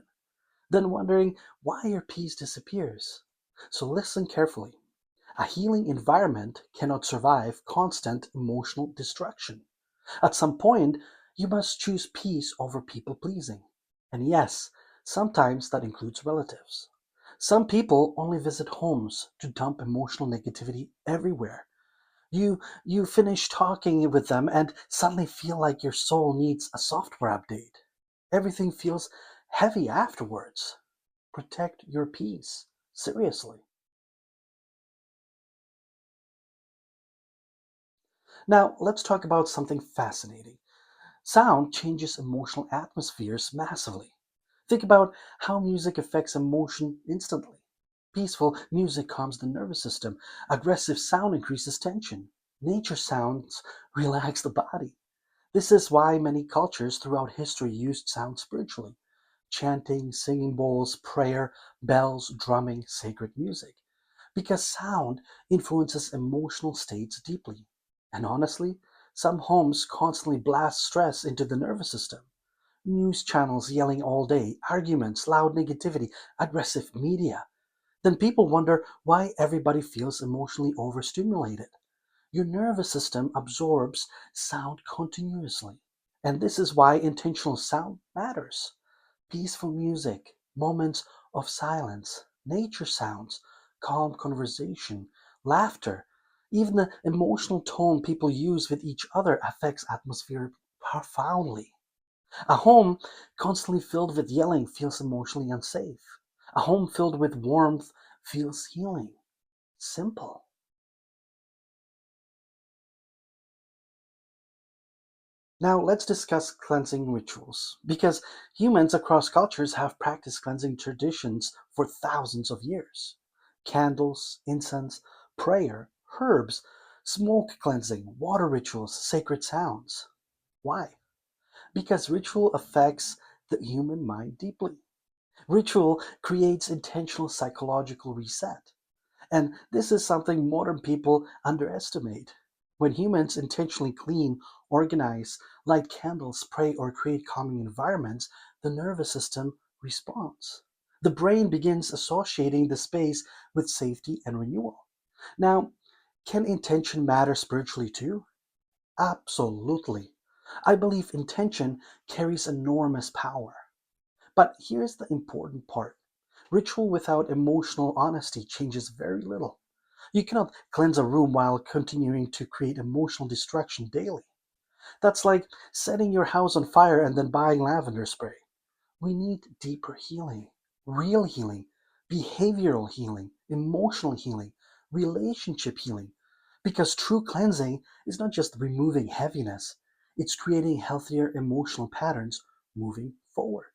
then wondering why your peace disappears. So listen carefully. A healing environment cannot survive constant emotional destruction. At some point, you must choose peace over people pleasing. And yes, sometimes that includes relatives. Some people only visit homes to dump emotional negativity everywhere. You finish talking with them and suddenly feel like your soul needs a software update. Everything feels heavy afterwards. Protect your peace. Seriously. Now, let's talk about something fascinating. Sound changes emotional atmospheres massively. Think about how music affects emotion instantly. Peaceful music calms the nervous system. Aggressive sound increases tension. Nature sounds relax the body. This is why many cultures throughout history used sound spiritually. Chanting, singing bowls, prayer, bells, drumming, sacred music. Because sound influences emotional states deeply. And honestly, some homes constantly blast stress into the nervous system. News channels yelling all day, arguments, loud negativity, aggressive media. Then people wonder why everybody feels emotionally overstimulated. Your nervous system absorbs sound continuously. And this is why intentional sound matters. Peaceful music, moments of silence, nature sounds, calm conversation, laughter, even the emotional tone people use with each other affects atmosphere profoundly. A home constantly filled with yelling feels emotionally unsafe. A home filled with warmth feels healing. Simple. Now let's discuss cleansing rituals, because humans across cultures have practiced cleansing traditions for thousands of years. Candles, incense, prayer, herbs, smoke cleansing, water rituals, sacred sounds. Why? Because ritual affects the human mind deeply. Ritual creates intentional psychological reset. And this is something modern people underestimate. When humans intentionally clean, organize, light candles, pray, or create calming environments, the nervous system responds. The brain begins associating the space with safety and renewal. Now, can intention matter spiritually too? Absolutely. I believe intention carries enormous power. But here's the important part. Ritual without emotional honesty changes very little. You cannot cleanse a room while continuing to create emotional destruction daily. That's like setting your house on fire and then buying lavender spray. We need deeper healing, real healing, behavioral healing, emotional healing, relationship healing. Because true cleansing is not just removing heaviness, it's creating healthier emotional patterns moving forward.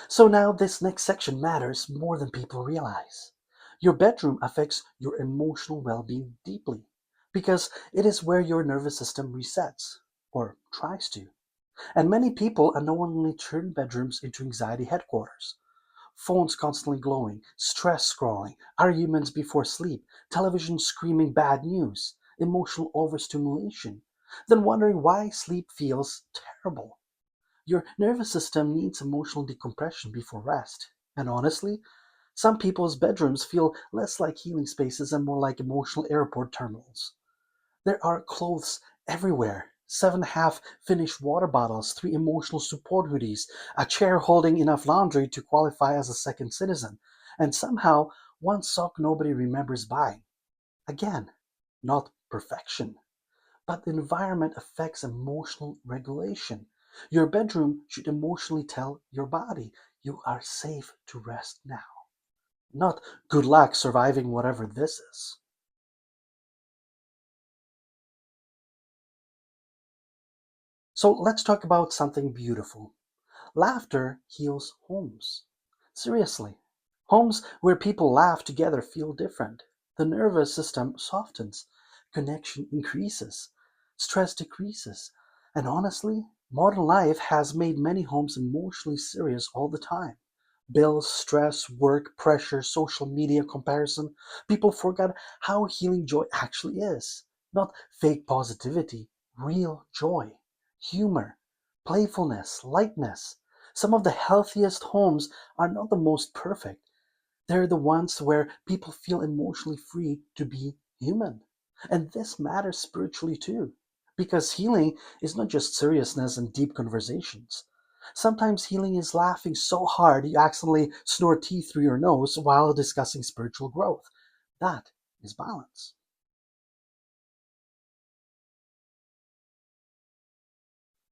So now this next section matters more than people realize. Your bedroom affects your emotional well-being deeply because it is where your nervous system resets, or tries to. And many people unknowingly turn bedrooms into anxiety headquarters. Phones constantly glowing, stress scrolling, arguments before sleep, television screaming bad news, emotional overstimulation, then wondering why sleep feels terrible. Your nervous system needs emotional decompression before rest. And honestly, some people's bedrooms feel less like healing spaces and more like emotional airport terminals. There are clothes everywhere. Seven half finished water bottles, three emotional support hoodies, a chair holding enough laundry to qualify as a second citizen, and somehow one sock nobody remembers buying. Again, not perfection, but the environment affects emotional regulation. Your bedroom should emotionally tell your body you are safe to rest now, not good luck surviving whatever this is. So let's talk about something beautiful. Laughter heals homes. Seriously. Homes where people laugh together feel different. The nervous system softens, connection increases, stress decreases. And honestly, modern life has made many homes emotionally serious all the time. Bills, stress, work, pressure, social media comparison. People forgot how healing joy actually is. Not fake positivity, real joy, humor, playfulness, lightness. Some of the healthiest homes are not the most perfect. They're the ones where people feel emotionally free to be human. And this matters spiritually too. Because healing is not just seriousness and deep conversations. Sometimes healing is laughing so hard you accidentally snort tea through your nose while discussing spiritual growth. That is balance.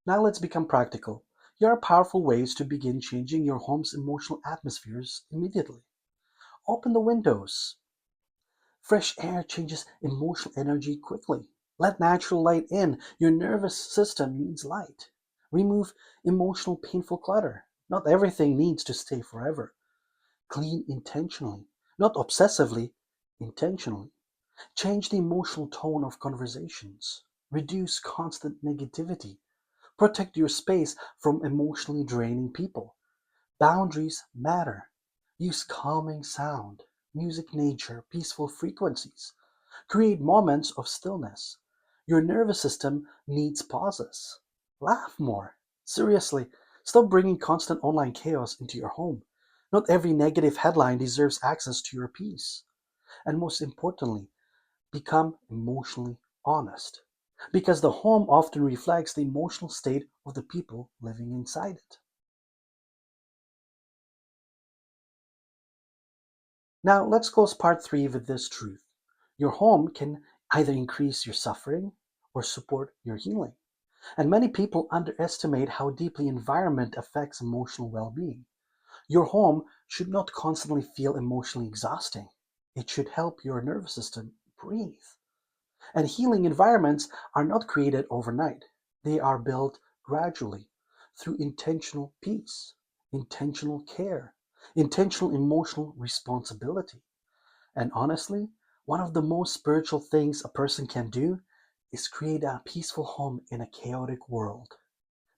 Now let's become practical. Here are powerful ways to begin changing your home's emotional atmospheres immediately. Open the windows. Fresh air changes emotional energy quickly. Let natural light in. Your nervous system needs light. Remove emotional painful clutter. Not everything needs to stay forever. Clean intentionally, not obsessively, intentionally. Change the emotional tone of conversations. Reduce constant negativity. Protect your space from emotionally draining people. Boundaries matter. Use calming sound, music, nature, peaceful frequencies. Create moments of stillness. Your nervous system needs pauses. Laugh more. Seriously, stop bringing constant online chaos into your home. Not every negative headline deserves access to your peace. And most importantly, become emotionally honest. Because the home often reflects the emotional state of the people living inside it. Now, let's close part 3 with this truth. Your home can either increase your suffering or support your healing. And many people underestimate how deeply environment affects emotional well-being. Your home should not constantly feel emotionally exhausting. It should help your nervous system breathe. And healing environments are not created overnight. They are built gradually through intentional peace, intentional care, intentional emotional responsibility. And honestly, one of the most spiritual things a person can do is create a peaceful home in a chaotic world.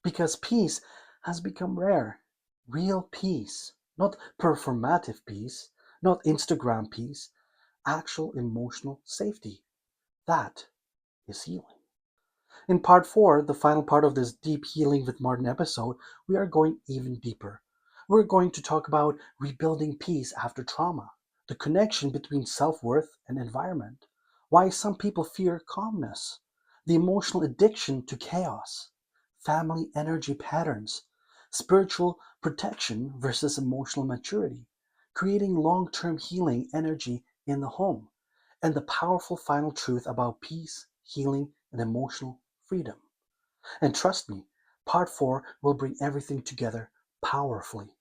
Because peace has become rare. Real peace, not performative peace, not Instagram peace, actual emotional safety. That is healing. In part 4, the final part of this Deep Healing with Martin episode, we are going even deeper. We're going to talk about rebuilding peace after trauma, the connection between self worth and environment, why some people fear calmness, the emotional addiction to chaos, family energy patterns, spiritual protection versus emotional maturity, creating long term healing energy in the home, and the powerful final truth about peace, healing, and emotional freedom. And trust me, part 4 will bring everything together powerfully.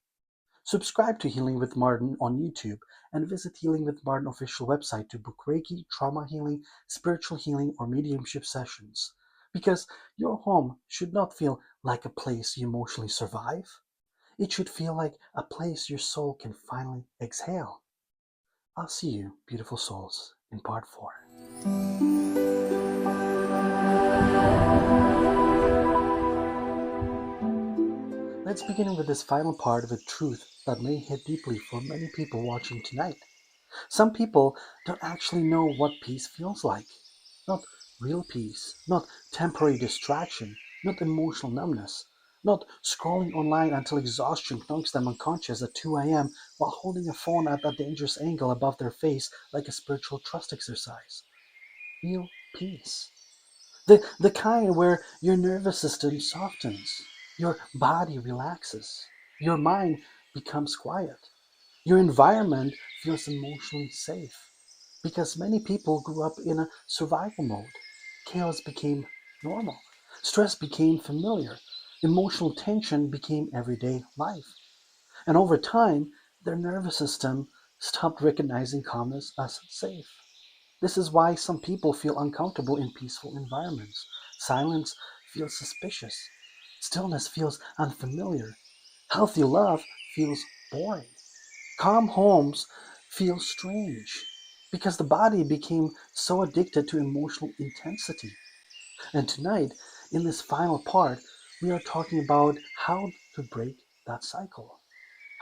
Subscribe to Healing with Martin on YouTube and visit Healing with Martin official website to book Reiki, trauma healing, spiritual healing, or mediumship sessions. Because your home should not feel like a place you emotionally survive. It should feel like a place your soul can finally exhale. I'll see you, beautiful souls, in part 4. Let's begin with this final part with truth that may hit deeply for many people watching tonight. Some people don't actually know what peace feels like. Not real peace, not temporary distraction, not emotional numbness, not scrolling online until exhaustion knocks them unconscious at 2 a.m. while holding a phone at a dangerous angle above their face like a spiritual trust exercise. Real peace. The kind where your nervous system softens, your body relaxes, your mind becomes quiet, your environment feels emotionally safe. Because many people grew up in a survival mode. Chaos became normal, stress became familiar, emotional tension became everyday life. And over time, their nervous system stopped recognizing calmness as safe. This is why some people feel uncomfortable in peaceful environments. Silence feels suspicious. Stillness feels unfamiliar. Healthy love feels boring. Calm homes feel strange because the body became so addicted to emotional intensity. And tonight, in this final part, we are talking about how to break that cycle.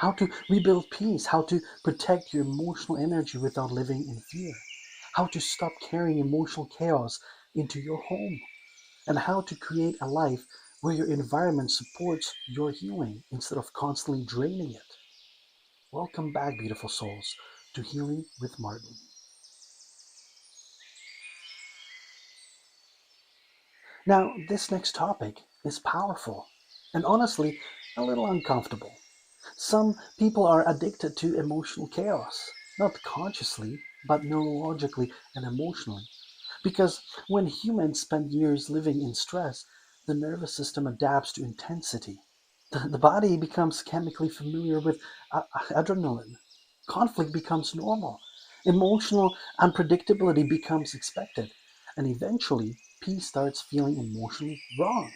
how to rebuild peace, how to protect your emotional energy without living in fear, how to stop carrying emotional chaos into your home, and how to create a life where your environment supports your healing instead of constantly draining it. Welcome back, beautiful souls, to Healing with Martin. Now, this next topic is powerful and honestly a little uncomfortable. Some people are addicted to emotional chaos, not consciously, but neurologically and emotionally. Because when humans spend years living in stress, the nervous system adapts to intensity. The body becomes chemically familiar with adrenaline. Conflict becomes normal. Emotional unpredictability becomes expected. And eventually, peace starts feeling emotionally wrong.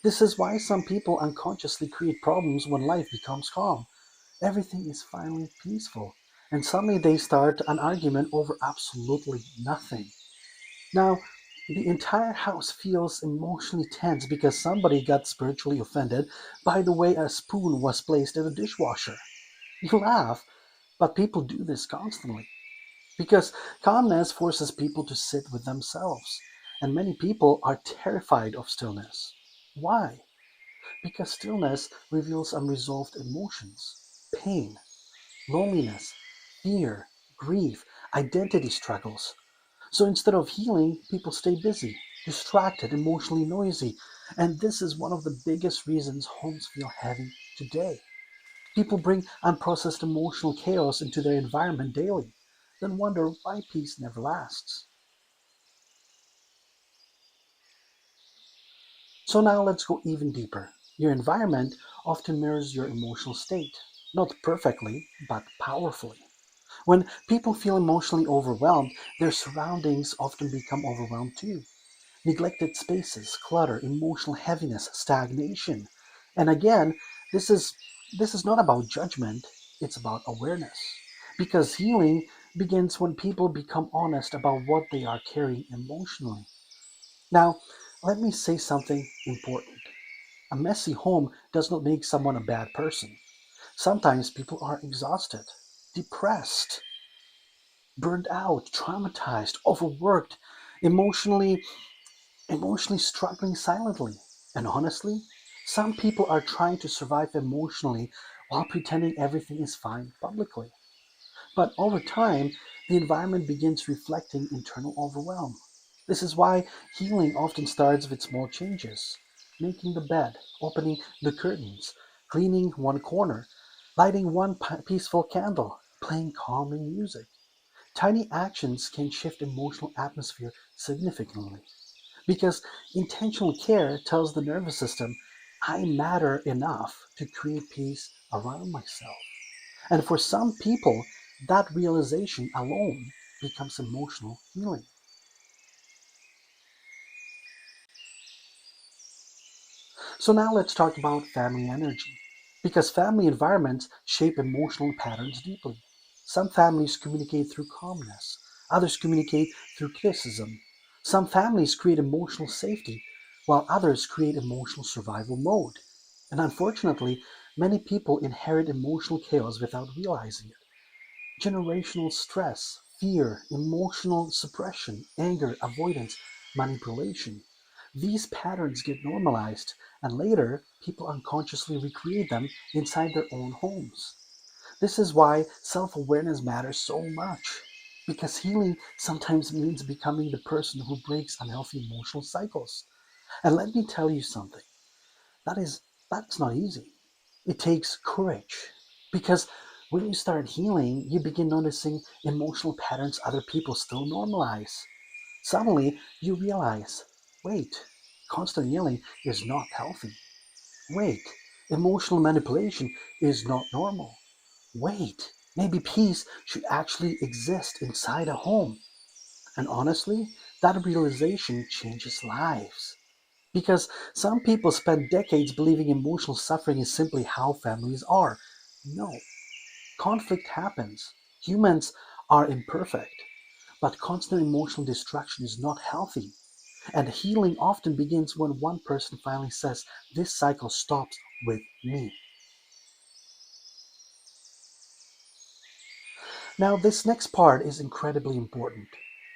This is why some people unconsciously create problems when life becomes calm. Everything is finally peaceful. And suddenly they start an argument over absolutely nothing. Now, the entire house feels emotionally tense because somebody got spiritually offended by the way a spoon was placed in a dishwasher. You laugh, but people do this constantly because calmness forces people to sit with themselves, and many people are terrified of stillness. Why? Because stillness reveals unresolved emotions, pain, loneliness, fear, grief, identity struggles. So instead of healing, people stay busy, distracted, emotionally noisy. And this is one of the biggest reasons homes feel heavy today. People bring unprocessed emotional chaos into their environment daily, then wonder why peace never lasts. So now let's go even deeper. Your environment often mirrors your emotional state, not perfectly, but powerfully. When people feel emotionally overwhelmed, their surroundings often become overwhelmed too. Neglected spaces, clutter, emotional heaviness, stagnation. And again, this is this is not about judgment, it's about awareness. Because healing begins when people become honest about what they are carrying emotionally. Now, let me say something important. A messy home does not make someone a bad person. Sometimes people are exhausted, depressed, burned out, traumatized, overworked, emotionally emotionally struggling silently. And honestly, some people are trying to survive emotionally while pretending everything is fine publicly. But over time, the environment begins reflecting internal overwhelm. This is why healing often starts with small changes: making the bed, opening the curtains, cleaning one corner, lighting one peaceful candle, playing calming music. Tiny actions can shift emotional atmosphere significantly. Because intentional care tells the nervous system, I matter enough to create peace around myself. And for some people, that realization alone becomes emotional healing. So now let's talk about family energy. Because family environments shape emotional patterns deeply. Some families communicate through calmness, others communicate through criticism. Some families create emotional safety, while others create emotional survival mode. And unfortunately, many people inherit emotional chaos without realizing it. Generational stress, fear, emotional suppression, anger, avoidance, manipulation. These patterns get normalized, and later people unconsciously recreate them inside their own homes. This is why self awareness matters so much. Because healing sometimes means becoming the person who breaks unhealthy emotional cycles. And let me tell you something, that is that's not easy. It takes courage. Because when you start healing, you begin noticing emotional patterns other people still normalize. Suddenly, you realize, wait, constant yelling is not healthy. Wait, emotional manipulation is not normal. Wait, maybe peace should actually exist inside a home. And honestly, that realization changes lives. Because some people spend decades believing emotional suffering is simply how families are. No, conflict happens. Humans are imperfect. But constant emotional destruction is not healthy. And healing often begins when one person finally says, this cycle stops with me. Now, this next part is incredibly important.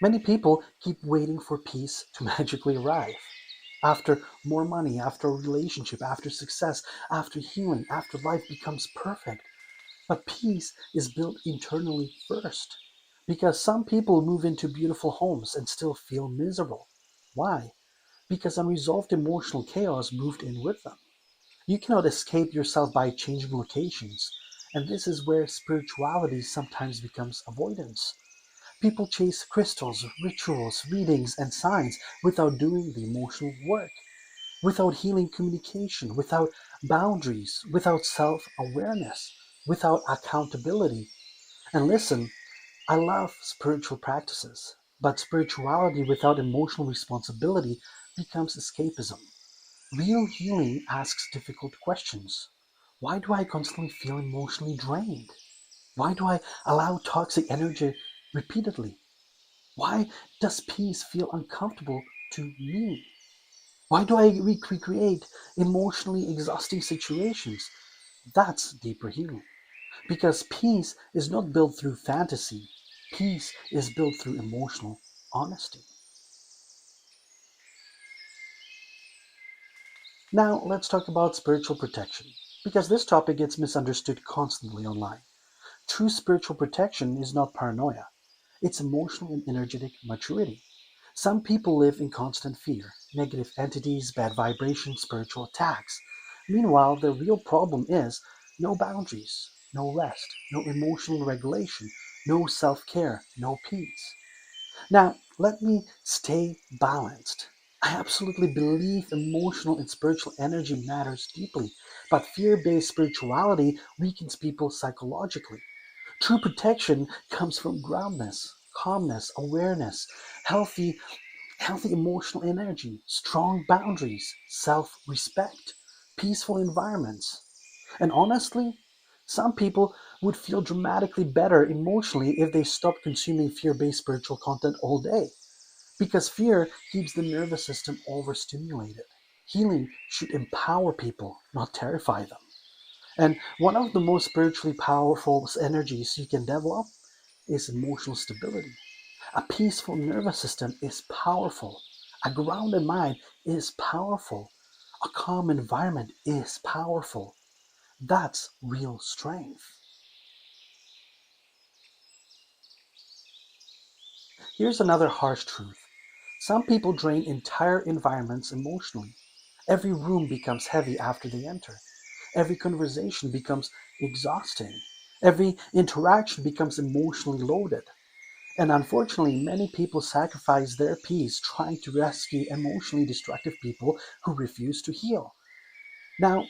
Many people keep waiting for peace to magically arrive. After more money, after a relationship, after success, after healing, after life becomes perfect. But peace is built internally first. Because some people move into beautiful homes and still feel miserable. Why? Because unresolved emotional chaos moved in with them. You cannot escape yourself by changing locations. And this is where spirituality sometimes becomes avoidance. People chase crystals, rituals, readings, and signs without doing the emotional work, without healing communication, without boundaries, without self awareness, without accountability. And listen, I love spiritual practices, but spirituality without emotional responsibility becomes escapism. Real healing asks difficult questions. Why do I constantly feel emotionally drained? Why do I allow toxic energy repeatedly? Why does peace feel uncomfortable to me? Why do I recreate emotionally exhausting situations? That's deeper healing. Because peace is not built through fantasy, peace is built through emotional honesty. Now, let's talk about spiritual protection, because this topic gets misunderstood constantly online. True spiritual protection is not paranoia, it's emotional and energetic maturity. Some people live in constant fear, negative entities, bad vibrations, spiritual attacks. Meanwhile, the real problem is no boundaries, no rest, no emotional regulation, no self care, no peace. Now, let me stay balanced. I absolutely believe emotional and spiritual energy matters deeply, but fear based spirituality weakens people psychologically. True protection comes from groundness, calmness, awareness, healthy healthy emotional energy, strong boundaries, self respect, peaceful environments. And honestly, some people would feel dramatically better emotionally if they stopped consuming fear based spiritual content all day. Because fear keeps the nervous system overstimulated. Healing should empower people, not terrify them. And one of the most spiritually powerful energies you can develop is emotional stability. A peaceful nervous system is powerful. A grounded mind is powerful. A calm environment is powerful. That's real strength. Here's another harsh truth. Some people drain entire environments emotionally. Every room becomes heavy after they enter. Every conversation becomes exhausting. Every interaction becomes emotionally loaded. And unfortunately, many people sacrifice their peace trying to rescue emotionally destructive people who refuse to heal. Now,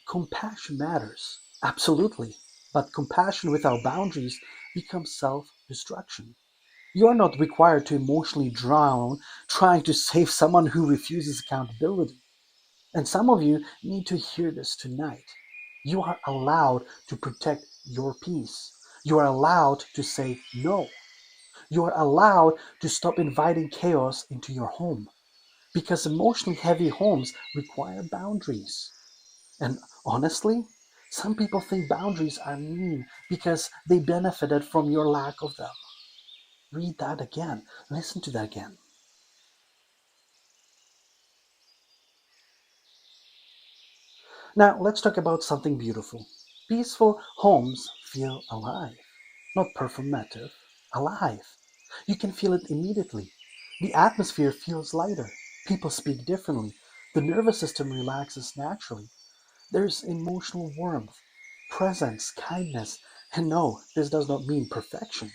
compassion matters, absolutely, but compassion without boundaries becomes self destruction. You are not required to emotionally drown trying to save someone who refuses accountability. And some of you need to hear this tonight. You are allowed to protect your peace. You are allowed to say no. You are allowed to stop inviting chaos into your home because emotionally heavy homes require boundaries. And honestly, some people think boundaries are mean because they benefited from your lack of them. Read that again. Listen to that again. Now, let's talk about something beautiful. Peaceful homes feel alive, not performative, alive. You can feel it immediately. The atmosphere feels lighter. People speak differently. The nervous system relaxes naturally. There's emotional warmth, presence, kindness. And no, this does not mean perfection.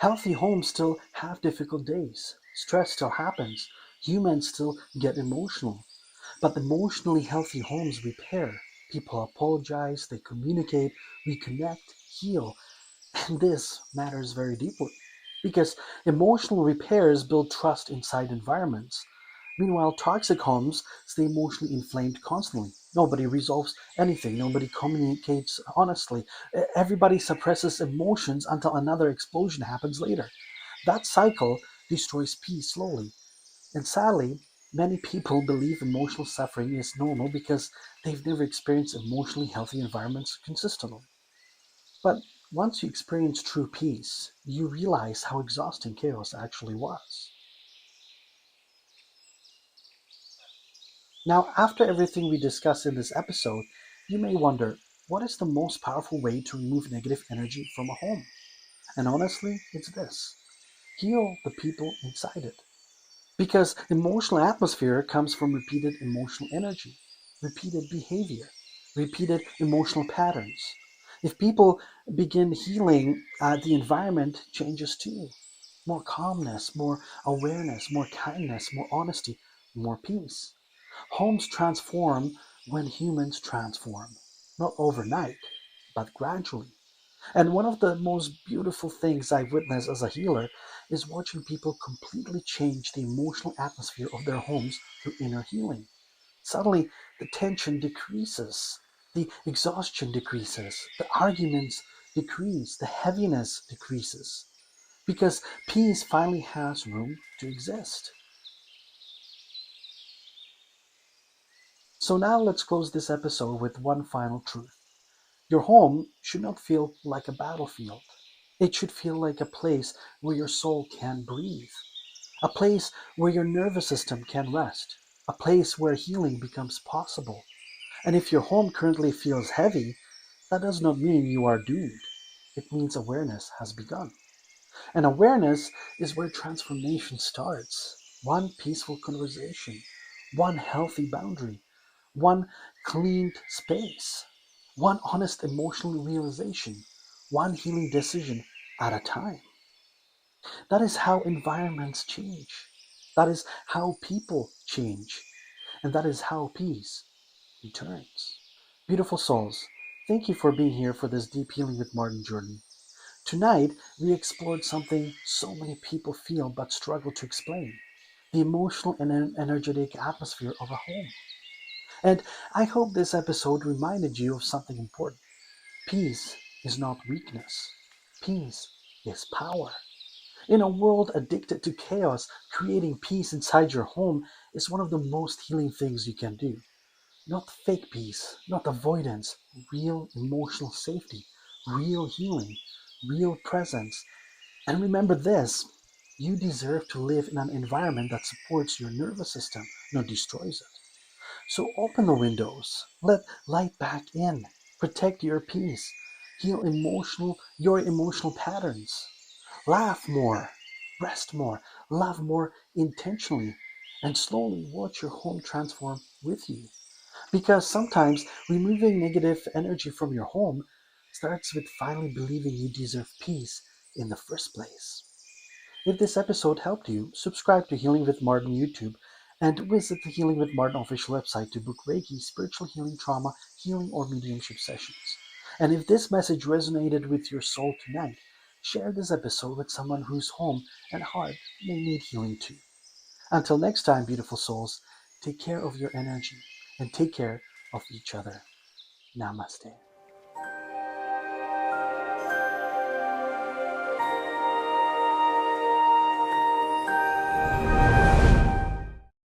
Healthy homes still have difficult days. Stress still happens. Humans still get emotional. But emotionally healthy homes repair. People apologize, they communicate, reconnect, heal. And this matters very deeply. Because emotional repairs build trust inside environments. Meanwhile, toxic homes stay emotionally inflamed constantly. Nobody resolves anything, nobody communicates honestly. Everybody suppresses emotions until another explosion happens later. That cycle destroys peace slowly. And sadly, many people believe emotional suffering is normal because they've never experienced emotionally healthy environments consistently. But Once you experience true peace, you realize how exhausting chaos actually was. Now, after everything we discussed in this episode, you may wonder, what is the most powerful way to remove negative energy from a home? And honestly, it's this: heal the people inside it. Because emotional atmosphere comes from repeated emotional energy, repeated behavior, repeated emotional patterns. If people begin healing, the environment changes too. More calmness, more awareness, more kindness, more honesty, more peace. Homes transform when humans transform. Not overnight, but gradually. And one of the most beautiful things I've witnessed as a healer is watching people completely change the emotional atmosphere of their homes through inner healing. Suddenly, the tension decreases, the exhaustion decreases, the arguments decrease, the heaviness decreases, because peace finally has room to exist. So now let's close this episode with one final truth. Your home should not feel like a battlefield. It should feel like a place where your soul can breathe, a place where your nervous system can rest, a place where healing becomes possible. And if your home currently feels heavy, that does not mean you are doomed. It means awareness has begun. And awareness is where transformation starts. One peaceful conversation, one healthy boundary, one cleaned space, one honest emotional realization, one healing decision at a time. That is how environments change. That is how people change. And that is how peace returns. Beautiful souls, thank you for being here for this deep healing with Martin journey. Tonight, we explored something so many people feel but struggle to explain: the emotional and energetic atmosphere of a home. And I hope this episode reminded you of something important. Peace is not weakness, peace is power. In a world addicted to chaos, creating peace inside your home is one of the most healing things you can do. Not fake peace, not avoidance, real emotional safety, real healing, real presence. And remember this: you deserve to live in an environment that supports your nervous system, not destroys it. So open the windows, let light back in, protect your peace, heal your emotional patterns, laugh more, rest more, love more intentionally, and slowly watch your home transform with you. Because sometimes removing negative energy from your home starts with finally believing you deserve peace in the first place. If this episode helped you, subscribe to Healing with Martin YouTube and visit the Healing with Martin official website to book Reiki, spiritual healing, trauma, healing, or mediumship sessions. And if this message resonated with your soul tonight, share this episode with someone whose home and heart may need healing too. Until next time, beautiful souls, take care of your energy and take care of each other. Namaste.